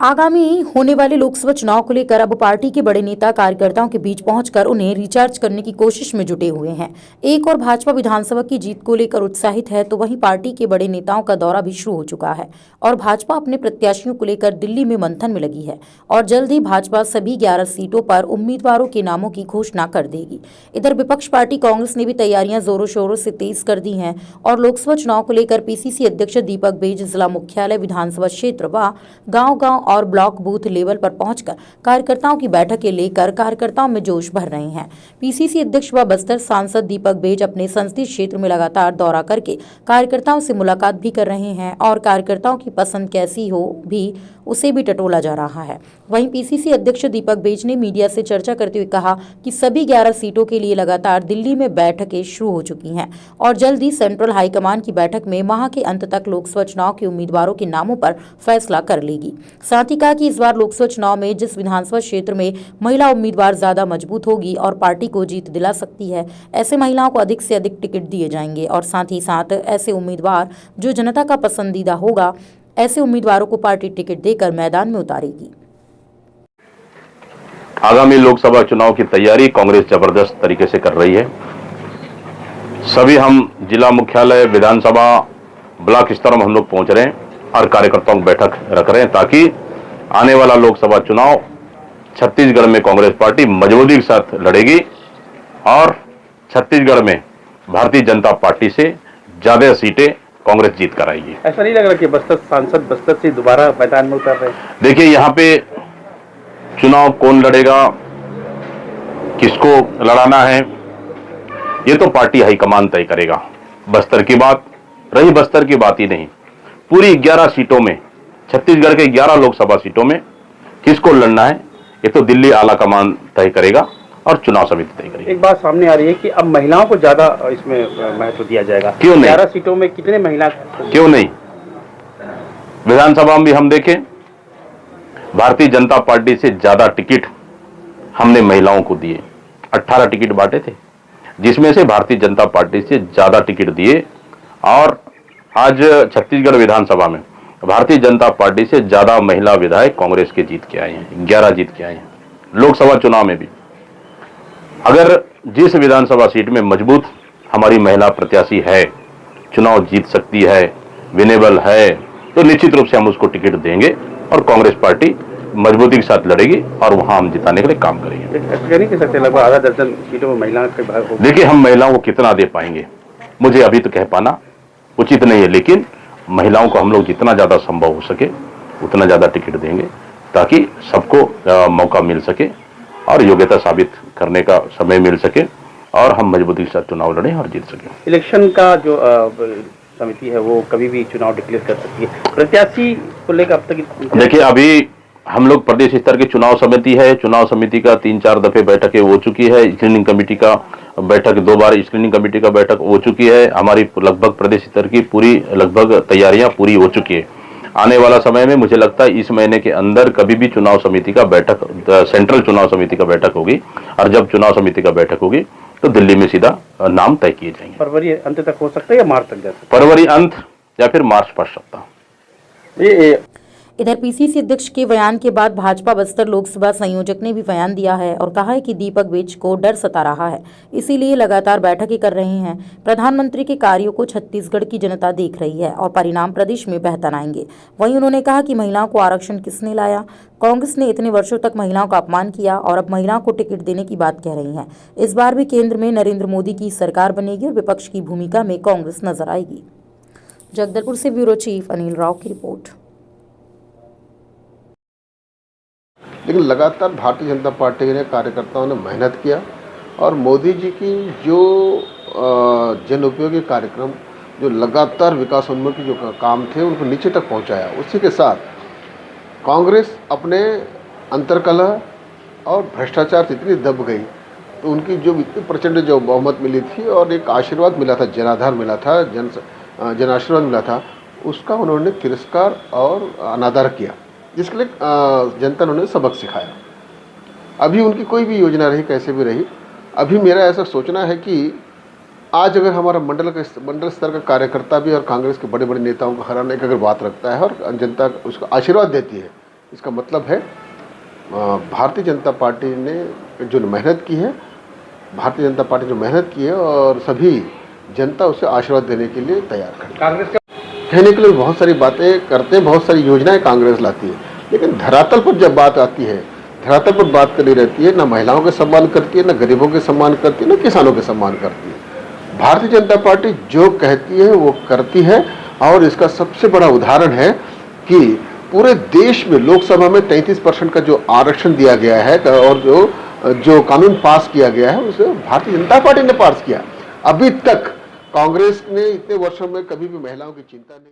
आगामी होने वाले लोकसभा चुनाव को लेकर अब पार्टी के बड़े नेता कार्यकर्ताओं के बीच पहुंचकर उन्हें रिचार्ज करने की कोशिश में जुटे हुए हैं। एक और भाजपा विधानसभा की जीत को लेकर उत्साहित है, तो वहीं पार्टी के बड़े नेताओं का दौरा भी शुरू हो चुका है और भाजपा अपने प्रत्याशियों को लेकर दिल्ली में मंथन में लगी है और जल्द ही भाजपा सभी 11 सीटों पर उम्मीदवारों के नामों की घोषणा कर देगी। इधर विपक्ष पार्टी कांग्रेस ने भी तैयारियां जोरों शोरों से तेज कर दी हैं और लोकसभा चुनाव को लेकर पीसीसी अध्यक्ष दीपक बैज जिला मुख्यालय विधानसभा क्षेत्र व गाँव और ब्लॉक बूथ लेवल पर पहुंचकर कार्यकर्ताओं की बैठकें लेकर कार्यकर्ताओं में जोश भर रहे हैं। पीसीसी अध्यक्ष व बस्तर सांसद दीपक बैज अपने संसदीय क्षेत्र में लगातार दौरा करके कार्यकर्ताओं से मुलाकात भी कर रहे हैं और कार्यकर्ताओं की पसंद कैसी हो भी उसे भी टटोला जा रहा है। वहीं पीसीसी अध्यक्ष दीपक बैज ने मीडिया से चर्चा करते हुए कहा कि सभी 11 सीटों के लिए लगातार दिल्ली में बैठकें शुरू हो चुकी हैं और जल्द ही सेंट्रल हाईकमान की बैठक में माह के अंत तक लोकसभा चुनाव के उम्मीदवारों के नामों पर फैसला कर लेगी। साथ ही कहा कि इस बार लोकसभा चुनाव में जिस विधानसभा क्षेत्र में महिला उम्मीदवार ज्यादा मजबूत होगी और पार्टी को जीत दिला सकती है, ऐसे महिलाओं को अधिक से अधिक टिकट दिए जाएंगे और साथ ही साथ ऐसे उम्मीदवार जो जनता का पसंदीदा होगा, ऐसे उम्मीदवारों को पार्टी टिकट देकर मैदान में उतारेगी। आगामी लोकसभा चुनाव की तैयारी कांग्रेस जबरदस्त तरीके से कर रही है। सभी हम जिला मुख्यालय, विधानसभा, ब्लॉक स्तर में हम लोग पहुंच रहे हैं और कार्यकर्ताओं की बैठक रख रहे हैं ताकि आने वाला लोकसभा चुनाव छत्तीसगढ़ में कांग्रेस पार्टी मजबूती के साथ लड़ेगी और छत्तीसगढ़ में भारतीय जनता पार्टी से ज्यादा सीटें कांग्रेस जीत कर आएगी। ऐसा नहीं लग रहा कि बस्तर सांसद बस्तर से दोबारा मैदान में उतर रहे हैं? देखिए, यहाँ पे चुनाव कौन लड़ेगा, किसको लड़ाना है, ये तो पार्टी हाईकमान तय करेगा। बस्तर की बात रही, बस्तर की बात ही नहीं, पूरी 11 सीटों में, छत्तीसगढ़ के 11 लोकसभा सीटों में किसको लड़ना है ये तो दिल्ली आला कमान तय करेगा और चुनाव समिति तय करेगी। एक बात सामने आ रही है कि अब महिलाओं को ज्यादा इसमें महत्व दिया जाएगा। क्यों नहीं? 11 सीटों में कितने महिला? क्यों नहीं? विधानसभा में भी हम देखें, भारतीय जनता पार्टी से ज्यादा टिकट हमने महिलाओं को दिए। 18 टिकट बांटे थे, जिसमें से भारतीय जनता पार्टी से ज्यादा टिकट दिए और आज छत्तीसगढ़ विधानसभा में भारतीय जनता पार्टी से ज्यादा महिला विधायक कांग्रेस के जीत के आए हैं, 11 जीत के आए हैं। लोकसभा चुनाव में भी अगर जिस विधानसभा सीट में मजबूत हमारी महिला प्रत्याशी है, चुनाव जीत सकती है, विनेबल है, तो निश्चित रूप से हम उसको टिकट देंगे और कांग्रेस पार्टी मजबूती के साथ लड़ेगी और वहां हम जिताने के लिए काम करेंगे। नहीं कह सकते लगभग आधा दर्जन सीटों में महिलाओं का भाग होगा। देखिए, हम महिलाओं को कितना दे पाएंगे मुझे अभी तो कह पाना उचित नहीं है, लेकिन महिलाओं को हम लोग जितना ज्यादा संभव हो सके उतना ज्यादा टिकट देंगे ताकि सबको मौका मिल सके और योग्यता साबित करने का समय मिल सके और हम मजबूती के साथ चुनाव लड़ें और जीत सकें। इलेक्शन का जो समिति है वो कभी भी चुनाव डिक्लेयर कर सकती है। प्रत्याशी को लेकर अब तक देखिए, अभी हम लोग प्रदेश स्तर की चुनाव समिति है, चुनाव समिति का 3-4 दफे बैठकें हो चुकी है। स्क्रीनिंग कमेटी का बैठक 2 बार स्क्रीनिंग कमेटी का बैठक हो चुकी है। हमारी लगभग प्रदेश स्तर की पूरी लगभग तैयारियां पूरी हो चुकी है। आने वाला समय में मुझे लगता है इस महीने के अंदर कभी भी चुनाव समिति का बैठक, सेंट्रल चुनाव समिति का बैठक होगी और जब चुनाव समिति का बैठक होगी तो दिल्ली में सीधा नाम तय किए जाएंगे। फरवरी अंत तक हो सकता है या मार्च तक जा सकता है? फरवरी अंत या फिर मार्च फर्स्ट सप्ताह। इधर पीसीसी अध्यक्ष के बयान के बाद भाजपा बस्तर लोकसभा संयोजक ने भी बयान दिया है और कहा है कि दीपक बैज को डर सता रहा है, इसीलिए लगातार बैठकें कर रहे हैं। प्रधानमंत्री के कार्यों को छत्तीसगढ़ की जनता देख रही है और परिणाम प्रदेश में बेहतर आएंगे। वहीं उन्होंने कहा कि महिलाओं को आरक्षण किसने लाया, कांग्रेस ने इतने वर्षों तक महिलाओं का अपमान किया और अब महिलाओं को टिकट देने की बात कह रही है। इस बार भी केंद्र में नरेंद्र मोदी की सरकार बनेगी और विपक्ष की भूमिका में कांग्रेस नजर आएगी। जगदलपुर से ब्यूरो चीफ अनिल राव की रिपोर्ट। लेकिन लगातार भारतीय जनता पार्टी के कार्यकर्ताओं ने मेहनत किया और मोदी जी की जो जन उपयोगी कार्यक्रम, जो लगातार विकासोन्मुखी जो काम थे उनको नीचे तक पहुंचाया। उसी के साथ कांग्रेस अपने अंतर्कलह और भ्रष्टाचार से इतनी दब गई तो उनकी जो इतनी प्रचंड जो बहुमत मिली थी और एक आशीर्वाद मिला था, जनाधार मिला था, जन आशीर्वाद मिला था, उसका उन्होंने तिरस्कार और अनादर किया, जिसके लिए जनता ने उन्हें सबक सिखाया। अभी उनकी कोई भी योजना रही, कैसे भी रही, अभी मेरा ऐसा सोचना है कि आज अगर हमारा मंडल स्तर का कार्यकर्ता भी और कांग्रेस के बड़े बड़े नेताओं को हराने की अगर बात रखता है और जनता उसको आशीर्वाद देती है इसका मतलब है भारतीय जनता पार्टी ने जो मेहनत की है, भारतीय जनता पार्टी जो मेहनत की है और सभी जनता उसे आशीर्वाद देने के लिए तैयार खड़ी। कांग्रेस का कहने के लिए बहुत सारी बातें करते हैं, बहुत सारी योजनाएं कांग्रेस लाती है, लेकिन धरातल पर जब बात आती है, धरातल पर बात करी रहती है, ना महिलाओं के सम्मान करती है, ना गरीबों के सम्मान करती है, ना किसानों के सम्मान करती है। भारतीय जनता पार्टी जो कहती है वो करती है और इसका सबसे बड़ा उदाहरण है कि पूरे देश में लोकसभा में 33% का जो आरक्षण दिया गया है और जो कानून पास किया गया है उसे भारतीय जनता पार्टी ने पास किया। अभी तक कांग्रेस ने इतने वर्षों में कभी भी महिलाओं की चिंता नहीं